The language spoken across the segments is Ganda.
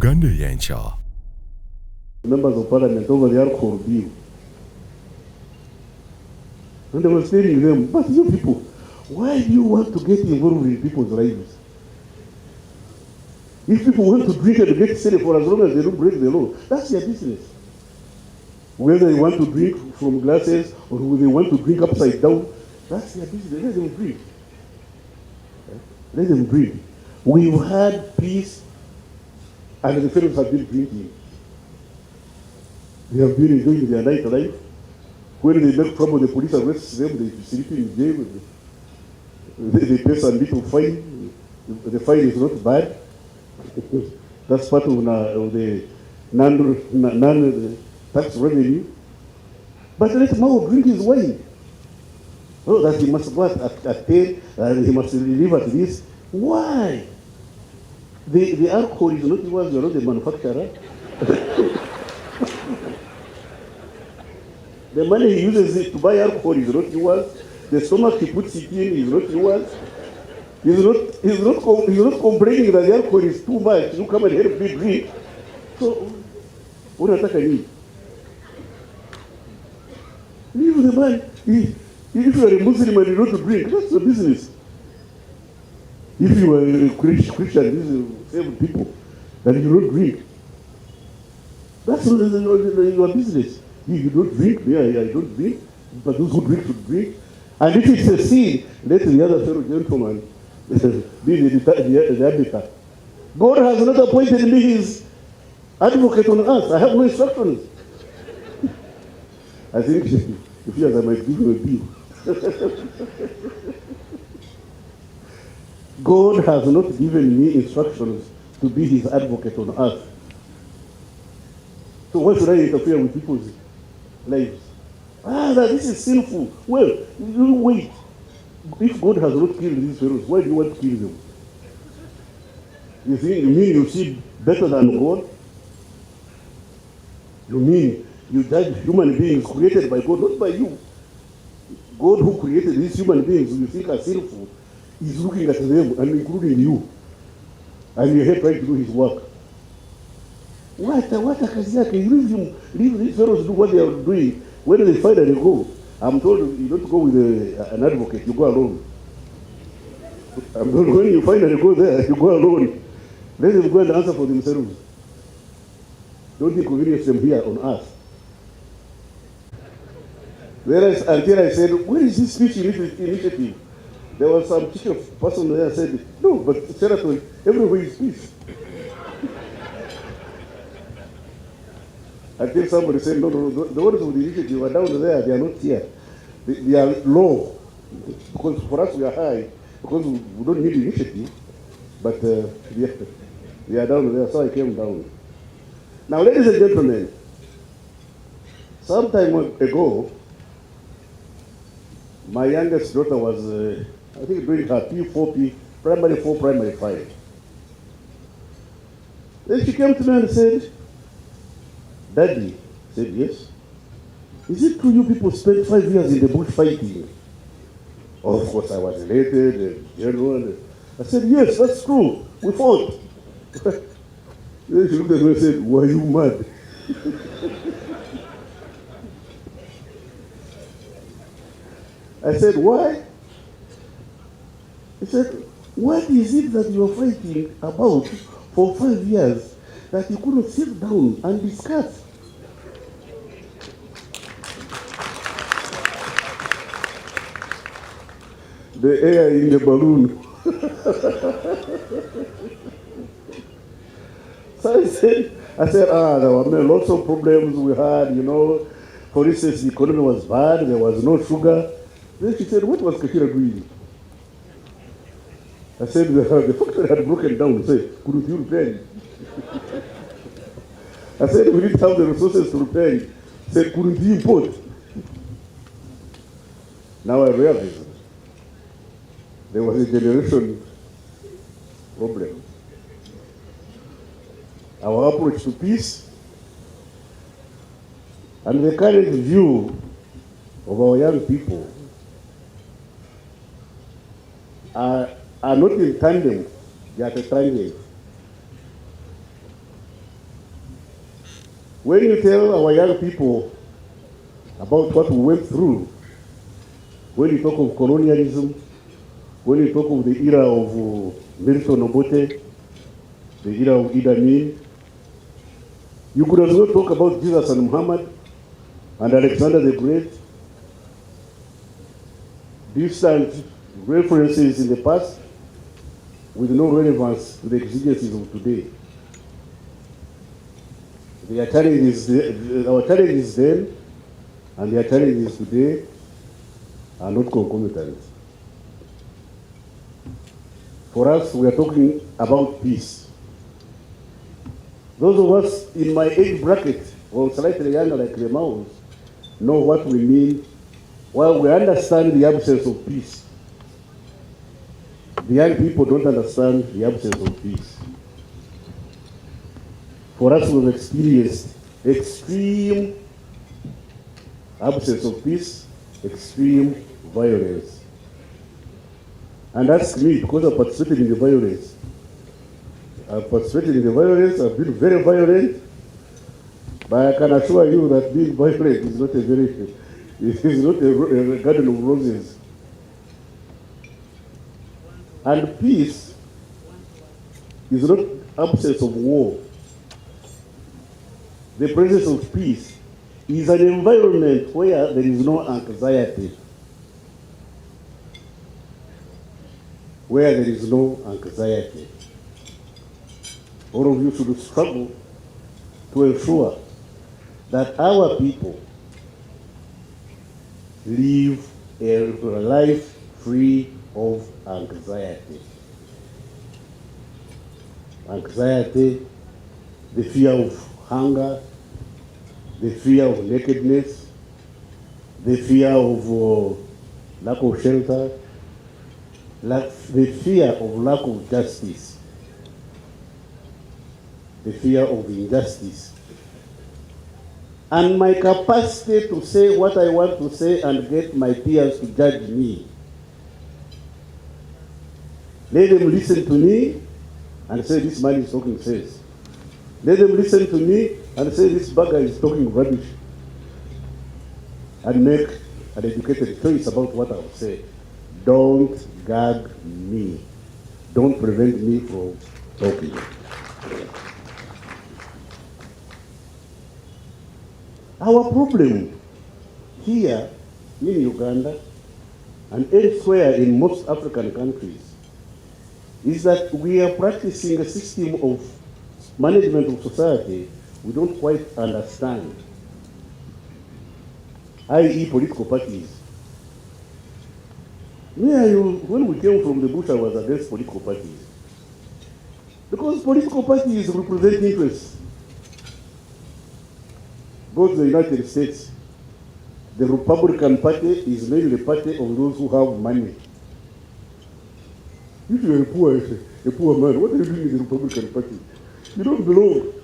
Uganda Eyenkya. Members of Parliament over the alcohol bill. And I was telling them, but you people, why do you want to get involved in people's lives? If people want to drink and get silly for as long as they don't break the law, that's their business. Whether they want to drink from glasses or whether they want to drink upside down, that's their business. Let them drink. Let them drink. We've had peace and the fellows have been drinking. They have been enjoying their night life. When they make trouble, the police arrests them, they sleep in jail. They pay some little fine. The fine is not bad. That's part of the non-tax revenue. But let Mao drink his wine. Oh, that he must go at 10, and he must leave at this. Why? The alcohol is not yours, you're not the manufacturer. The money he uses it to buy alcohol is not yours. The stomach he puts it in is not yours. He's not complaining that the alcohol is too much. You come and help me drink. So, what attack I need? Leave the man. If you are a Muslim and you don't drink, that's the business. If you are a Christian, these are same people, and you don't drink, that's your business. You don't drink, I don't drink, but those who drink should drink. And if it's a sin, let the other fellow gentleman be the arbiter. God has not appointed me his advocate on earth. I have no instructions. I think if you I might give you a bill. God has not given me instructions to be his advocate on earth. So why should I interfere with people's lives? This is sinful. Well, you wait. If God has not killed these fellows, why do you want to kill them? You mean you see better than God? You mean you judge human beings created by God, not by you? God who created these human beings you think are sinful is looking at them and including you. And you're here trying to do his work. What a kazi? Leave these fellows do what they are doing. When they finally go, I'm told you don't go with an advocate, you go alone. I'm told when you finally go there, you go alone. Let them go and answer for themselves. Don't inconvenience them here on earth. Whereas until I said, where is this speech initiative? There was some teacher person there said, no, but Sheraton, everywhere is peace. Until somebody said, no, the words of the initiative are down there, they are not here. They are low. Because for us we are high, because we don't need initiative, but they are down there, so I came down. Now, ladies and gentlemen, some time ago, my youngest daughter was, I think, doing her P4P, primary 4, primary 5. Then she came to me and said, Daddy, I said, yes. Is it true you people spent 5 years in the bush fighting? Oh, of course, I was elated and general. I said, yes, that's true. We fought. Then she looked at me and said, were you mad? I said, why? He said, what is it that you are fighting about for 5 years that you couldn't sit down and discuss? The air in the balloon. So I said, there were lots of problems we had, For instance, the economy was bad, there was no sugar. Then she said, what was Kakira doing? I said, the factory had broken down. I said, couldn't you repair it? I said, we didn't have the resources to repair it. I said, couldn't you import? Now I realize there was a generation problem. Our approach to peace and the current view of our young people are not in tandem, they are triangles. When you tell our young people about what we went through, when you talk of colonialism, when you talk of the era of Milton Obote, the era of Idi Amin, you could also talk about Jesus and Muhammad and Alexander the Great, distant references in the past with no relevance to the exigencies of today. Our challenges then and their challenges today are not concomitant. For us, we are talking about peace. Those of us in my age bracket, or slightly younger like the Maus, know what we mean. While we understand the absence of peace, the young people don't understand the absence of peace. For us, we've experienced extreme absence of peace, extreme violence. And ask me, because I participated in the violence. I've participated in the violence, I've been very violent, but I can assure you that being violent is not a garden of roses. And peace is not absence of war. The presence of peace is an environment where there is no anxiety. Where there is no anxiety. All of you should struggle to ensure that our people live a life free of anxiety. Anxiety, the fear of hunger, the fear of nakedness, the fear of lack of shelter, the fear of lack of justice, the fear of injustice, and my capacity to say what I want to say and get my peers to judge me. Let them listen to me and say this man is talking sense. Let them listen to me and say this bagger is talking rubbish, and make an educated choice about what I will say. Don't gag me. Don't prevent me from talking. Our problem here in Uganda and elsewhere in most African countries is that we are practicing a system of management of society we don't quite understand, i.e. political parties. When we came from the bush, I was against political parties. Because political parties represent interests. Go to the United States. The Republican Party is mainly the party of those who have money. If you're a poor man, what are you doing in the Republican Party? You don't belong.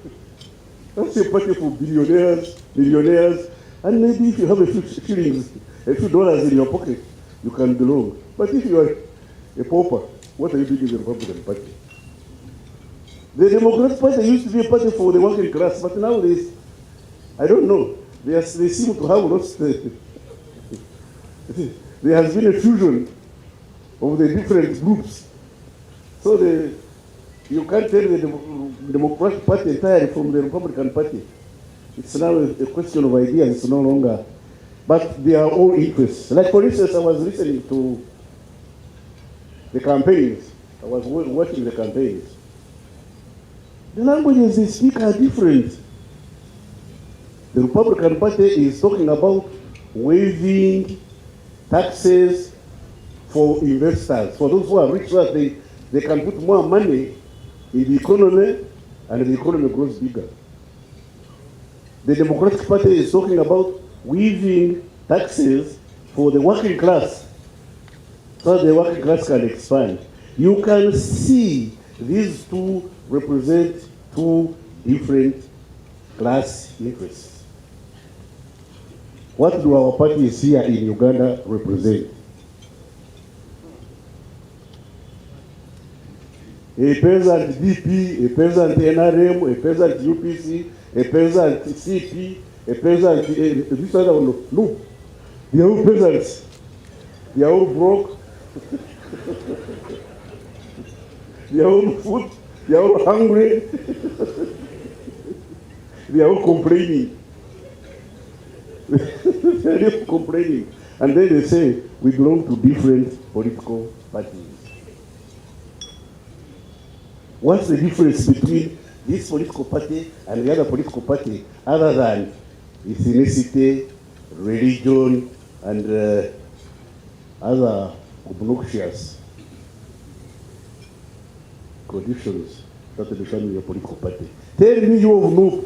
That's a party for billionaires, millionaires, and maybe if you have a few shillings, a few dollars in your pocket, you can belong. But if you are a pauper, what are you doing in the Republican Party? The Democratic Party used to be a party for the working class, but nowadays, I don't know. They seem to have lost there has been a fusion of the different groups. So you can't tell the Democratic Party entirely from the Republican Party. It's now a question of ideas, it's no longer. But they are all interests. Like for instance, I was listening to the campaigns. I was watching the campaigns. The languages they speak are different. The Republican Party is talking about waiving taxes for investors, for those who are rich, so that they can put more money in the economy and the economy grows bigger. The Democratic Party is talking about waiving taxes for the working class, so the working class can expand. You can see these two represent two different class interests. What do our parties here in Uganda represent? A peasant DP, a peasant NRM, a peasant UPC, a peasant CP, a peasant, this other one, no. They are all peasants. They are all broke. They are all food. They are all hungry. They are all complaining. They are all complaining. And then they say, we belong to different political parties. What's the difference between this political party and the other political party other than ethnicity, religion, and other obnoxious conditions that determine your political party? Tell me you of NUP.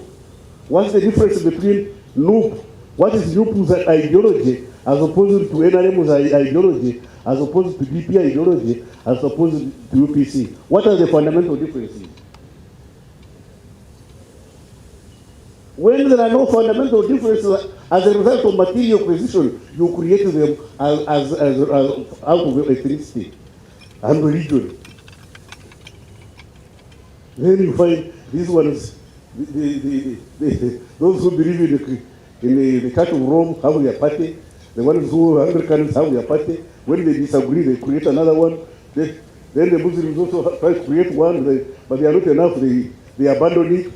What's the difference between NUP? What is NUP's ideology as opposed to NRM's ideology, as opposed to DP ideology, as opposed to UPC? What are the fundamental differences? When there are no fundamental differences as a result of material acquisition, you create them as out of ethnicity and religion. Then you find these ones, those who believe in the Church of Rome have their party. The ones who are Anglicans have their party. When they disagree, they create another one. Then the Muslims also try to create one, but they are not enough. They abandon it.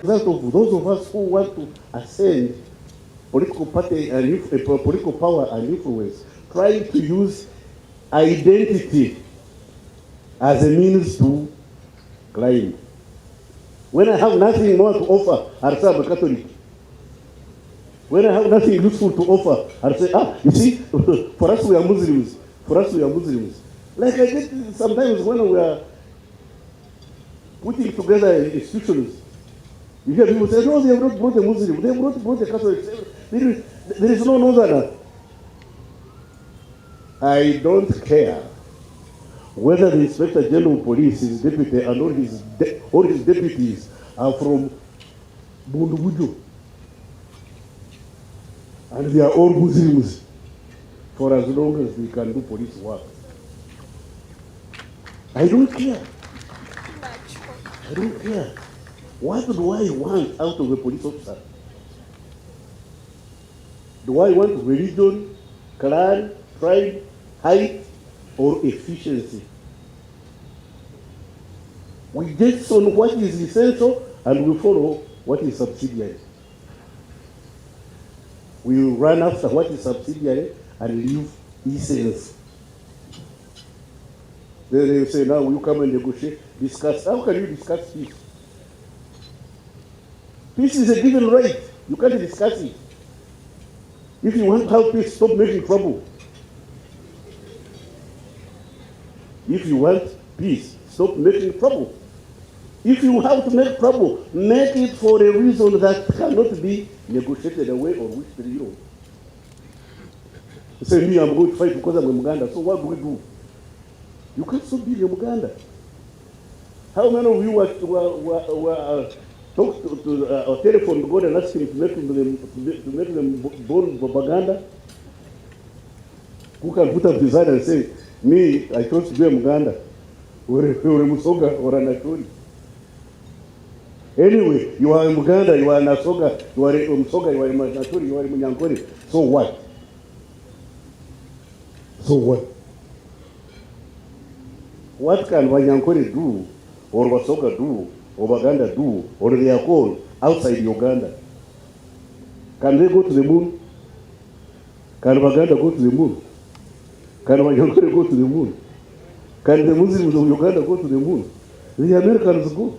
That of those of us who want to ascend political party and political power and influence, trying to use identity as a means to climb. When I have nothing more to offer, I'll say I'm a Catholic. When I have nothing useful to offer, I'll say, you see, for us we are Muslims. For us we are Muslims. Like I get sometimes when we are putting together institutions, you hear people say, no, they have not brought a Muslim, they have brought a Catholic. There is no northerner. I don't care whether the Inspector General of Police, his deputy, and all his deputies are from Bundubujo. And they are all Muslims for as long as they can do police work. I don't care. I don't care. What do I want out of a police officer? Do I want religion, clan, tribe, height, or efficiency? We get on what is essential and we follow what is subsidiary. We run after what is subsidiary and leave essence. Then they say, now you come and negotiate, discuss. How can you discuss peace? Peace is a given right. You can't discuss it. If you want to have peace, stop making trouble. If you want peace, stop making trouble. If you have to make trouble, make it for a reason that cannot be negotiated away or wished to you. You say, me, I'm going to fight because I'm a Uganda. So what do we do? You can't stop being a Uganda. How many of you were talked to a telephone to God and asked him to make them born propaganda? Who can put up his hand and say, me, I chose to be a Uganda, or a Musoga, or an Aturi? Anyway, you are a Uganda, you are an Asoga, you are a Musoga, you are a Naturi, you are a Munyankori. So what? So what? What can Wanyankori do, or Wasoga do, or Baganda do, or they are called outside Uganda? Can they go to the moon? Can Baganda go to the moon? Can Wanyankori go to the moon? Can the Muslims of Uganda go to the moon? The Americans go.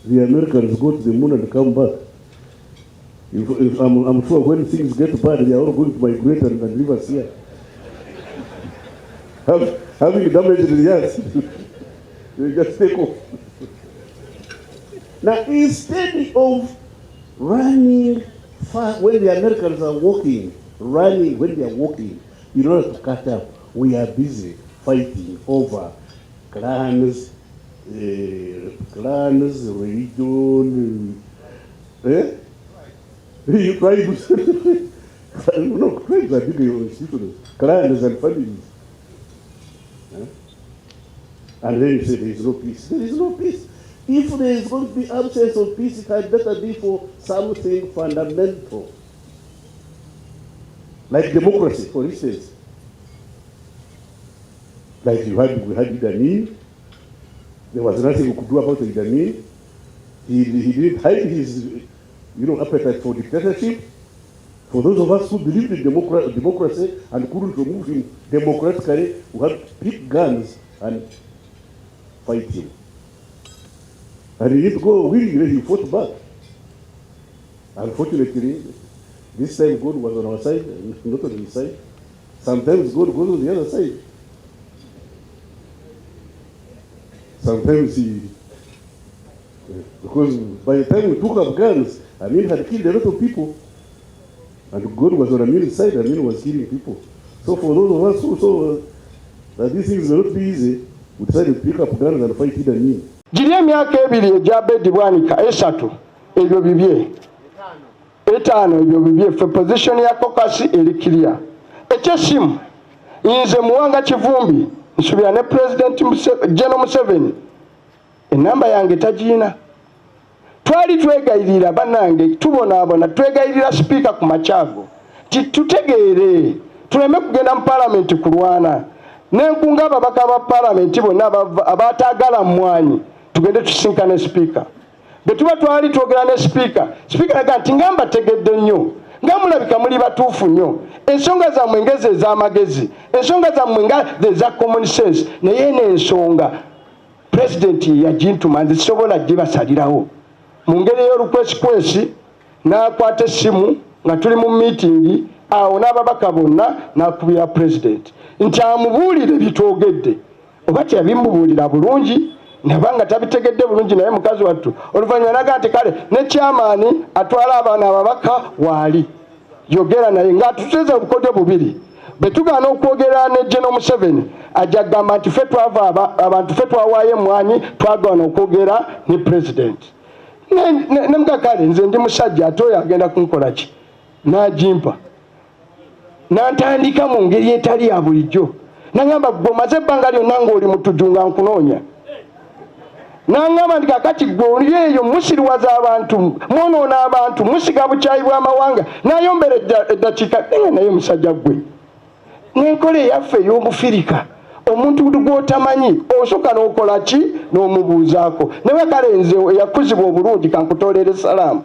The Americans go to the moon and come back. If I'm sure when things get bad, they are all going to migrate and leave us here. Having damaged the earth, they just take off. Now, instead of running fast when the Americans are walking, running when they are walking, in order to catch up, we are busy fighting over clans, religion, You tribes. No, tribes are bigger institutions. Clans and families. And then you say there is no peace. There is no peace. If there is going to be absence of peace, it had better be for something fundamental. Like democracy, for instance. Like we had Idi Amin. There was nothing we could do about Idi Amin. He didn't hide his appetite for dictatorship. For those of us who believed in democracy and couldn't remove him democratically, we had to pick guns and fight him. And he didn't go willingly, he fought back. Unfortunately, this time God was on our side, not on his side. Sometimes God goes on the other side. Sometimes because by the time we took up guns, Amin had killed a lot of people. And God was on Amin's side, Amin was killing people. So for those of us who saw that these things will not be easy, we decided to pick up guns and fight Idi Amin. Jiriye myaka ebiri ejabedi bwanika esatu ebyo bibye etano ebyo bibye for position ya caucus elikiria ekyesimu nze muwanga kivumbi nsubira ne president General Museveni enamba yange tajina twali twegayirira banange tubona twegayirira speaker ku machago tutegeere tuleme kugenda mu parliament kulwana nenkunga ababaka ba parliament bonna abatagala mwanyi tugende tusinkane speaker betuba twali twogera ne speaker naga nti ngamba tegedde nnyo ngamulabika muli batuufu nnyo ensonga zammwe ngeze ez'amagezi ensonga zammwe nga eza common sense naye n'ensonga president yagintuma nze sisobola gibasalirawo mu ngeri y'olukwesikwesi n'akwata essimu nga tuli mu meeting awo n'ababaka bonna n'akubira president nti amubuulire bitwogedde oba teyabimubuulira bulungi nabanga tabitegedde bulungi naye mukazi wattu oluvannyuma naga nti kale ne chairman atwala abaana ababaka waali yogera naye ng'atuteze obukodyo bubiri betugaana okwogera ne General Museveni ajja kugamba nti ffe twava abantu ffe twawaayo emwanyi twagaana okwogera ne president ne mugakale nze ndi musajja ate oyo agenda kunkola ki n'agimpa n'antandika mu ngeri etali ya bulijjo n'angamba gwe omaze ebbanga lyonna ng'oli mutujunga nkunoonya n'angamba nti kakati gwe oli eyo musiriwaza abantu mwonoona abantu musiga bukyayi bw'amawanga n'ayombera eddakiika naye musajja gwe n'enkola eyaffe ey'obufirika omuntu gw'otamanyi osooka n'okola ki n'omubuuzaako naye kale nze yakuzibwa obulungi kankutoolera essalaamu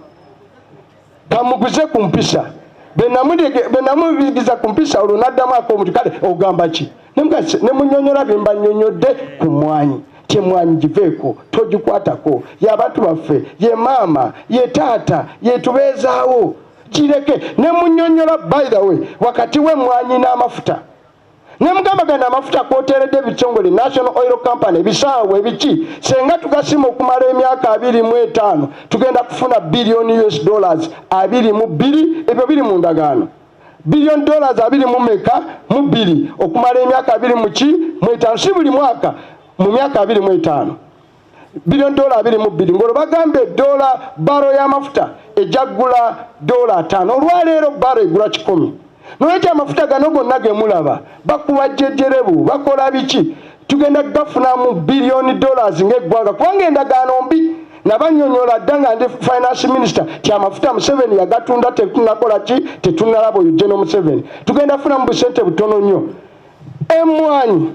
kamuguze ku mpisa benamubigiza ku mpisa olwo n'addamu ak'omuntu kale ogamba ki ne munyonyola bye mbanyonyodde ku mwanyi temwanyi giveeko togikwatako y'abantu baffe ye maama ye taata ye tubeezaawo gireke ne munyonyola by the way wakati w'emmwanyi n'amafuta ne mugamba gana amafuta kwoteredde ebitongole National Oil Company bisaawe ebiki senga tugasima okumala emyaka 25 tugenda kufuna billion US dollars 22 ebyo biri mu ndagaano billion dollars 2 mu meka mu 2 okumala emyaka 2 mu ki mu 5 si buli mwaka mu myaka 25 billion dollar 2 mu 2 ngolo bagambe dollar baro ya mafuta ejagula $5 olwaleero baro egula 10 Noeja amafuta gano gonna ge mulaba bakuba jjejerebu bakola biki tugenda gafuna mu billion dollars ng'eggwanga kubanga endagaano mbi nabanyonyola ddanga ndi finance minister ti amafuta Museveni yagatunda tetunakola ki tetunalaba oyo General Museveni tugenda funa mu busente butono nnyo emwanyi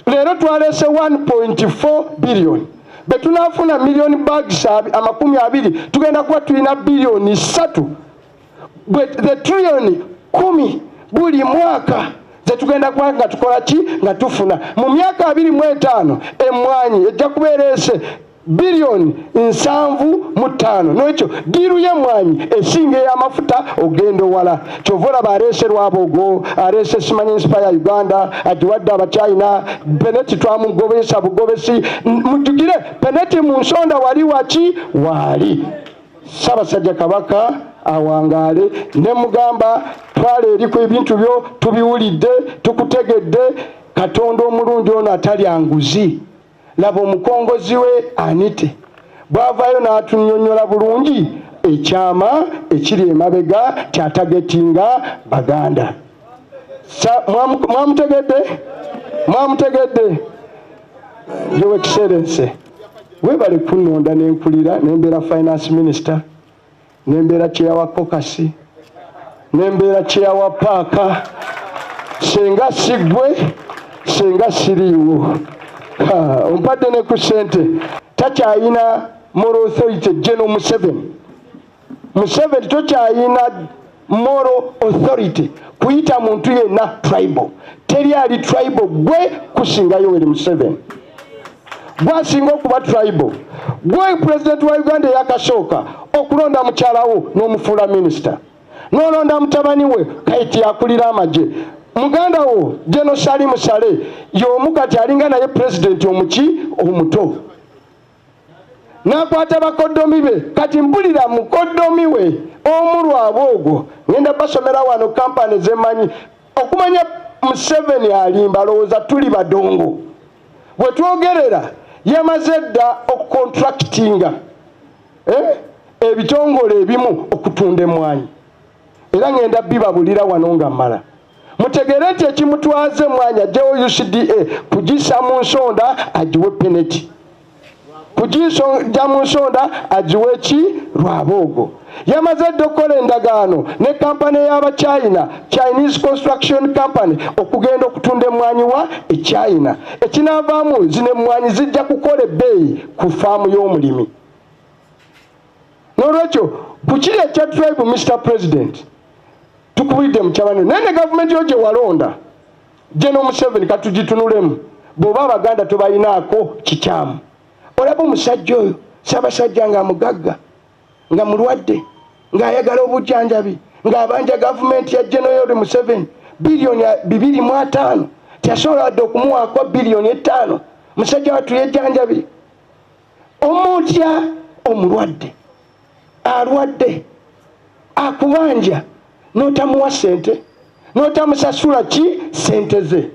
leero twalese 1.4 billion betunafuna million bags 20 tugenda kuba tulina billion 3 the trillion 10 buli mwaka zetugenda kuba nga tukola ki nga tufuna mu myaka 25 emwanyi ejja kubeerese billion 75 n'ekyo diru y'emwanyi esinga y'amafuta ogendo wala kyovola bareese lwabogo areese simanyi inspire Uganda agiwadde abachina peneti twamugobesa bugobesi mujugire peneti mu nsonda wali waki wali Ssaabasajja Kabaka awangaale ne mugamba twala eriko ebintu byo tubiwulidde tukutegedde Katonda omulungi ono atali anguzi laba omukongozi we Anita bwavaayo n'atunyonnyola bulungi ekyama ekiri emabega kyatagetinga Baganda mwamutegedde Your Excellency, we bali kunonda n'enkulira n'embeera finance minister n'embeera chair wa kokasi n'embeera chair wa paaka senga sigwe senga siriiwo ompadde ne ku ssente takyayina moral authority General Museveni tokyayina moral authority kuyita muntu yenna tribal. Teri ali tribal gwe kusinga Yoweri Museveni. Gwasinga okuba tribal. Gwe president wa Uganda yakasooka okulonda mukyalawo n'omufuula minister. N'olonda mutabani we Kaiti akulira amagye. Muganda wo General Salim Sale y'omu kati alinga naye president omuto. Nakwata bakoddomi be kati mpulira mukoddomi we omulwabo ogwo ngenda basomera wano kampani zemanyi okumanya Museveni alimba lowooza tuli badongo. Bwe twogerera yamaze dda okucontractinga ebitongole ebimu okutunda emmwanyi. Era ngenda bibabulira wano nga mmala. Mutegere nti ekimutwaze emmwanyi ajjewo UCDA kugisa mu nsonda agiwe penalty. Kugisa mu nsonda agiwe ki lwaboogo. Yamaze dda okukola endagaano ne kampani y'Abachina, Chinese Construction Company, okugenda okutunda emmwanyi wa China. Ekinaavaamu zino emmwanyi zijja kukola ebbeeyi ku faamu y'omulimi. N'olwekyo ku kiri ekya tribe, Mr. President, tukubidde mu kyabano naye ne gavumenti yo gye walonda General Museveni katugitunulemu. Bw'oba Abaganda tobayinaako kikyamu. Olaba omusajja oyo Ssaabasajja nga mugagga nga mulwadde ng'ayagala obujjanjabi ng'abanja gavumenti ya General Yoweri Museveni bilioni 2.5 teyasobola wadde okumuwaako 5 bilioni. Musajja watu yejjanjabi. Omutya omulwadde alwadde akubanja n'otamuwa ssente n'otamusasula ki ssente ze.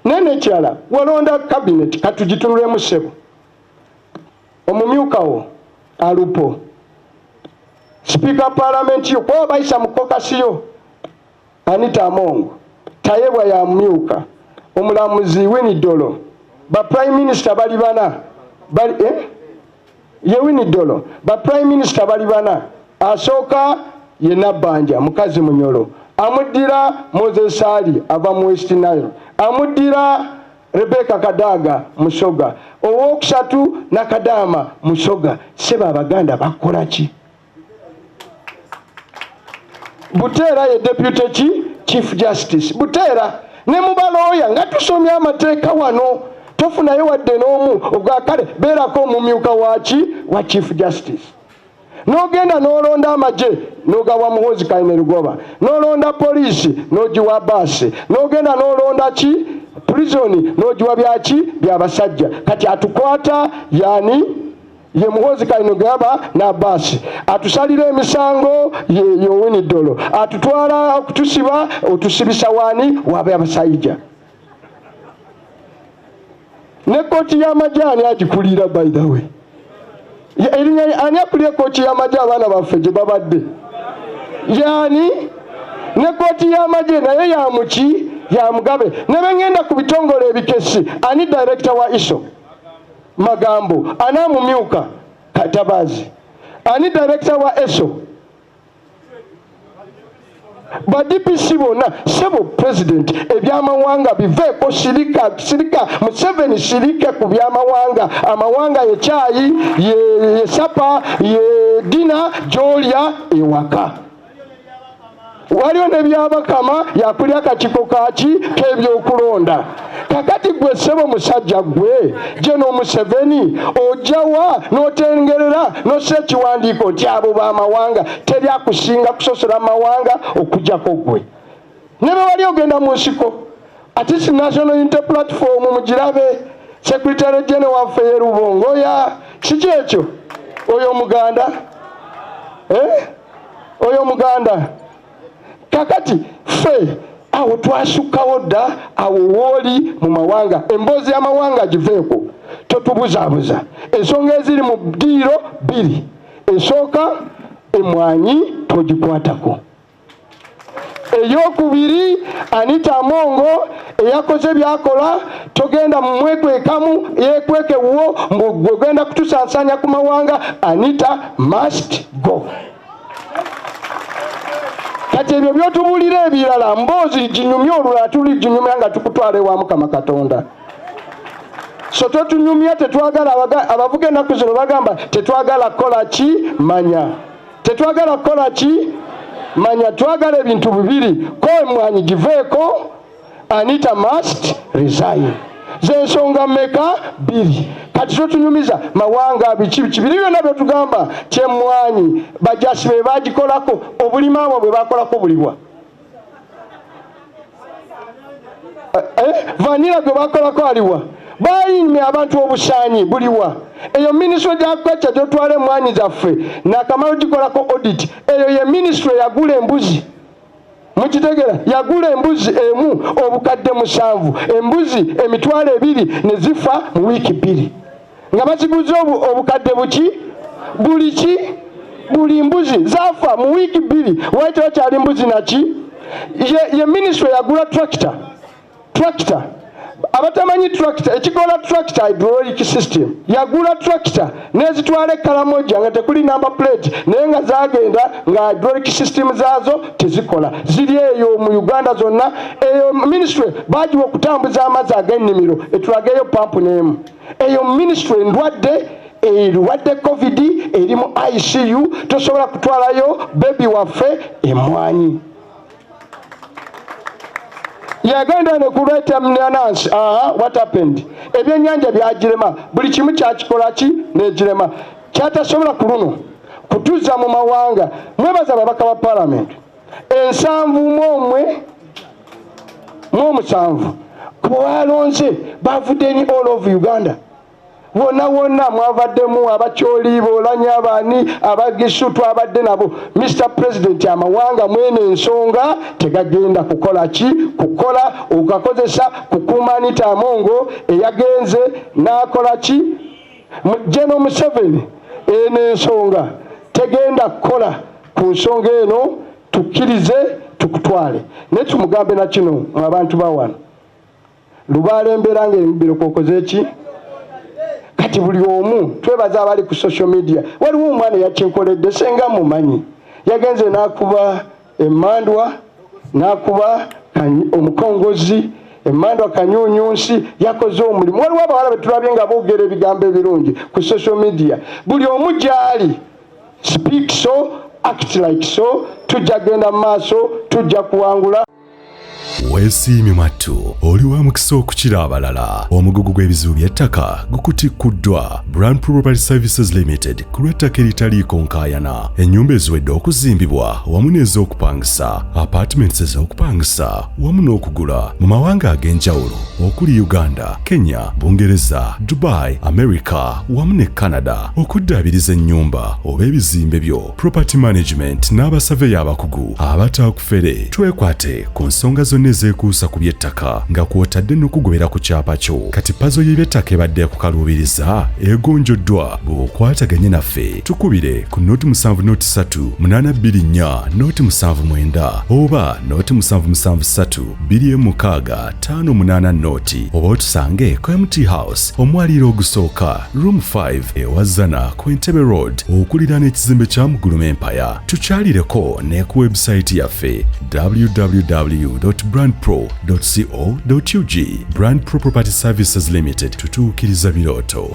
Nene kyala walonda cabinet katugitunulemu ssebo. Omumyuka wo alupo Speaker Parliament yo kwa bayisa mukokasi yo Anita Amongo tayebwa ya mumyuka omulamuzi Winidolo ba Prime Minister bali bana bali ye Winidolo ba Prime Minister bali bana asooka ye Nabanja mukazi Munyolo amudira Moses Ali ava mu West Nile amudira Rebecca Kadaga Musoga owokusatu Nakadama Musoga. Seba Abaganda bakola ki? Butera ye deputy chief justice. Butera ne mubaloya nga tusomye amateeka wano tofunayo wadde n'omu ogwakale beerako omumyuka wa chief justice. N'ogenda n'olonda amagye n'ogawa Muhoozi Kainerugoba, n'olonda poliisi n'ogiwa baasi, n'ogenda n'olonda ki prison n'ogiwa byaki byabasajja. Kati atukwata yani ye Muhoozi Kainerugoba na baasi, atusalira emisango ye Winidolo, atutwala okutusiba otusibisa wani w'abasajja. Ne kkooti y'amajani agikulira by the way. Ani akulira kkooti y'amagye abaana baffe gye babadde? Yani ne kkooti y'amagye naye yamuki ya Mugabe. Ne bengenda ku bitongole ebikesi ani director wa ISO Magambo ana mumyuka Katabazi ani director wa ESO ba DPC bona sebo president ebyamawanga biveeko sirika Museveni sirike ku byamawanga. Amawanga ye chai ye sapa ye dina jolya ewaka waliwo ne byabakama yakulya akakiko kaki k'ebyokulonda. Kakati gwe sebo musajja gwe General Museveni ojawa n'otengerera n'ossa ekiwandiiko nti abo b'amawanga teri akusinga kusosola amawanga okujjako gwe. Ne bwe wali ogenda mu nsiko ati si National Unity Platform mugirabe Secretary General waffe ye Rubongoya kiki ekyo oyo Muganda oyo Muganda. Kakati fe awo twasukawo dda awo wooli mu mawanga emboozi y'amawanga giveeko totubuzaabuza. Ensonga eziri mu ddiiro 2 esooka emmwanyi togikwatako. eyokubiri Anita Mongo eyakoze byakola togenda mumwekwekamu yekweke wo mbugenda kutusansanya ku mawanga. Anita must go. Kati ebyo byotubulira ebirala mbozi jinyumya olula tuli jinyumya nga tukutwale wa Mukama Katonda. So totunyumya tetwagala abavuga ennaku zino bagamba tetwagala kola ki manya. Tetwagala kola ki manya, twagala ebintu bibiri. Ko mwanyi giveeko, Anita must resign. Zensonga meka biri. Kati totunyumiza mawanga biki biri byonna bye tugamba kyemwanyi bajasi be bagikolako obulima bwe bakolako bulibwa. Vanilla gwe bakolako aliwa bayinyimye abantu obusaanyi buliwa. Eyo ministry ya culture gyotwala emwanyi zaffe nakamalo gikolako audit. Eyo ye ministry yagula embuzi. Mukitegera yagula embuzi emu obukadde 7, embuzi emitwalo 2 ne zifa mu wiiki 2 nga baziguze obukadde buki buli mbuzi zafa mu wiiki 2. Waite wakyali mbuzi naki ye ministry yagula tractor. Abatamanyi tractor ekikola tractor hydraulic system yagula tractor nezitwala Karamoja nga tekuli number plate naye nga zagenda nga hydraulic system zazo tezikola ziri eyo mu Uganda zonna. Eyo ministry bajiwa kutambuza amazzi ag'ennimiro etulageyo pump nemu. Eyo ministry ndwadde erwadde covid eri mu ICU tosobola kutwalayo baby waffe emwanyi. Yagenda ne kuleta mnanansi. What happened? Ebyennyanja byagirema buli kimu kyakikola ki negirema kyatasobola kuluno kutuza mu mawanga. Mwebaza ababaka ba parliament 7 kubalonze bavudde ni all of Uganda. Wonna mwavaddemu abakyoli bolanya abani abagisutu abadde nabo. Mr. President amawanga mwene ensonga tegagenda kukola ki kukola okakozesa kukuuma Anita Mongo eyagenze nakola ki General Museveni ene ensonga tegenda kukola ku nsonga eno tukkirize tukutwale. Ne tumugambe na kino abantu bawana Lubaale embeera ng'ebiro kokoze ki kati buli omu twebaza abali ku social media. Waliwo omwana yakinkoledde senga mumanyi yagenze nakuba emandwa nakuba omukongozi emandwa kanyunyunsi yakoze omulimu. Waliwo abawala betulabye nga boogera ebigambo ebirungi ku social media. Buli omu gyali speak so act like so tujja genda maaso tujja kuwangula. Weesiimye mattu oli wa mukisa okukira abalala. Omugugu gw'ebizibu by'ettaka gukutikuddwa Brand Property Services Limited ku lw'ettaka eritaliiko nkaayana. Ennyumba eziwedde okuzimbibwa wamu n'ez'okupangisa, apartments ez'okupangisa wamu n'okugula mu mawanga ag'enjawulo okuli Uganda, Kenya, Bungereza, Dubai, America wamu ne Canada. Okuddaabiriza ennyumba oba ebizimbe byo, property management n'abasaveya abakugu abataakufere. Twekwate ku nsonga zonna ezekuusa ku by'ettaka nga kw'otadde n'okugobera ku kyapa kyo. Kati pazo y'eby'ettaka ebadde kukaluubiriza egonjoddwa bw'okwataganye naffe. Tukubire ku noti 7-3 noti 79 oba noti 773 noti oba otusange ku MT House omwaliiro ogusooka room 5 ewazana ku Entebbe Road okuliraana ekizimbe kya Muguluma Empire. Tukyalireko ne ku website yaffe www.brandpro.co.ug. Brand Pro Property Services Limited tutuukiriza birooto.